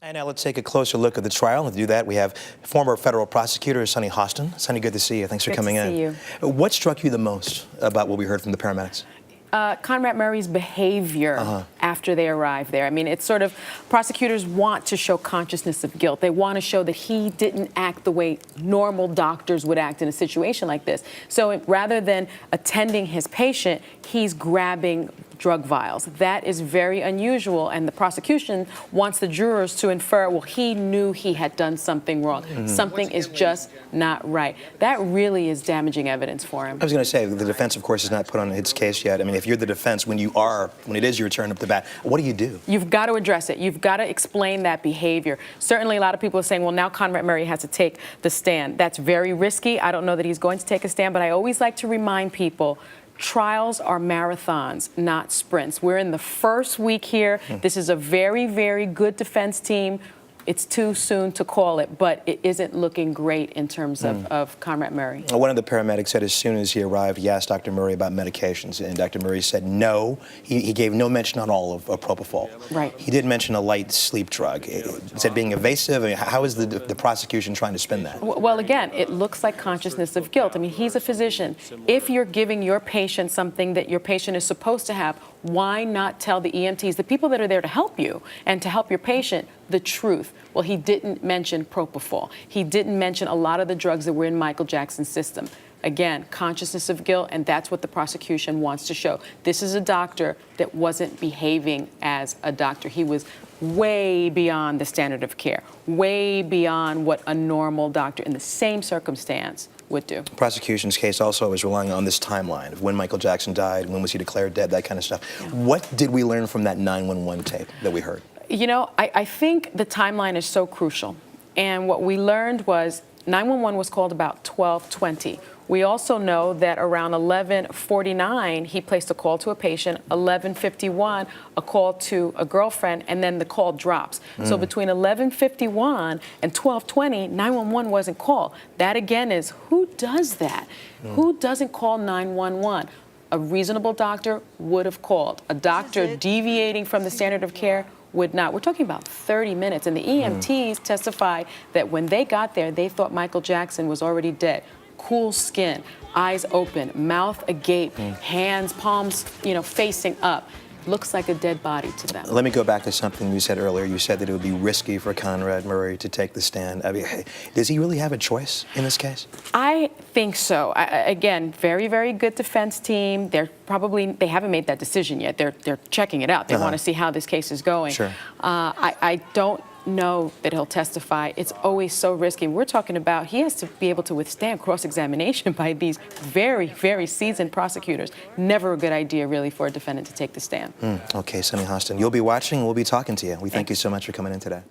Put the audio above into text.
And now let's take a closer look at the trial. And to do that, we have former federal prosecutor Sunny Hostin. Sunny, good to see you. Thanks for coming in. Good to see you. What struck you the most about what we heard from the paramedics? Conrad Murray's behavior after they arrived there. I mean, it's sort of, prosecutors want to show consciousness of guilt. They want to show that he didn't act the way normal doctors would act in a situation like this. So rather than attending his patient, he's grabbing drug vials. That is very unusual, and the prosecution wants the jurors to infer, well, he knew he had done something wrong. Something is just not right. That really is damaging evidence for him. I was going to say, the defense, of course, has not put on its case yet. I mean, if you're the defense, when it is your turn up the bat, what do? You've got to address it. You've got to explain that behavior. Certainly, a lot of people are saying, well, now Conrad Murray has to take the stand. That's very risky. I don't know that he's going to take a stand, but I always like to remind people, trials are marathons, not sprints. We're in the first week here. This is a very, very good defense team. It's too soon to call it, but it isn't looking great in terms of Conrad Murray. One of the paramedics said as soon as he arrived, he asked Dr. Murray about medications, and Dr. Murray said no. He gave no mention at all of propofol. Right. He did mention a light sleep drug. He said being evasive. I mean, how is the prosecution trying to spin that? Well, again, it looks like consciousness of guilt. I mean, he's a physician. If you're giving your patient something that your patient is supposed to have, why not tell the EMTs, the people that are there to help you and to help your patient, the truth? Well, he didn't mention propofol. He didn't mention a lot of the drugs that were in Michael Jackson's system. Again, consciousness of guilt, and that's what the prosecution wants to show. This is a doctor that wasn't behaving as a doctor. He was way beyond the standard of care, way beyond what a normal doctor in the same circumstance would do. The prosecution's case also is relying on this timeline of when Michael Jackson died, when was he declared dead, that kind of stuff. Yeah. What did we learn from that 911 tape that we heard? You know, I think the timeline is so crucial. And what we learned was 911 was called about 12:20. We also know that around 11:49, he placed a call to a patient, 11:51, a call to a girlfriend, and then the call drops. So between 11:51 and 12:20, 911 wasn't called. That, again, is who does that? Who doesn't call 911? A reasonable doctor would have called. A doctor deviating from the standard of care would not. We're talking about 30 minutes, and the EMTs testified that when they got there, they thought Michael Jackson was already dead. Cool skin, eyes open, mouth agape, hands, palms, facing up. Looks like a dead body to them. Let me go back to something you said earlier. You said that it would be risky for Conrad Murray to take the stand. I mean, does he really have a choice in this case? I think so. Again, very, very good defense team. They haven't made that decision yet. They're checking it out. They want to see how this case is going. Sure. I don't know that he'll testify. It's always so risky. We're talking about he has to be able to withstand cross-examination by these very, very seasoned prosecutors. Never a good idea, really, for a defendant to take the stand. Okay, Sunny Hostin, you'll be watching. We'll be talking to you. We thank you so much for coming in today.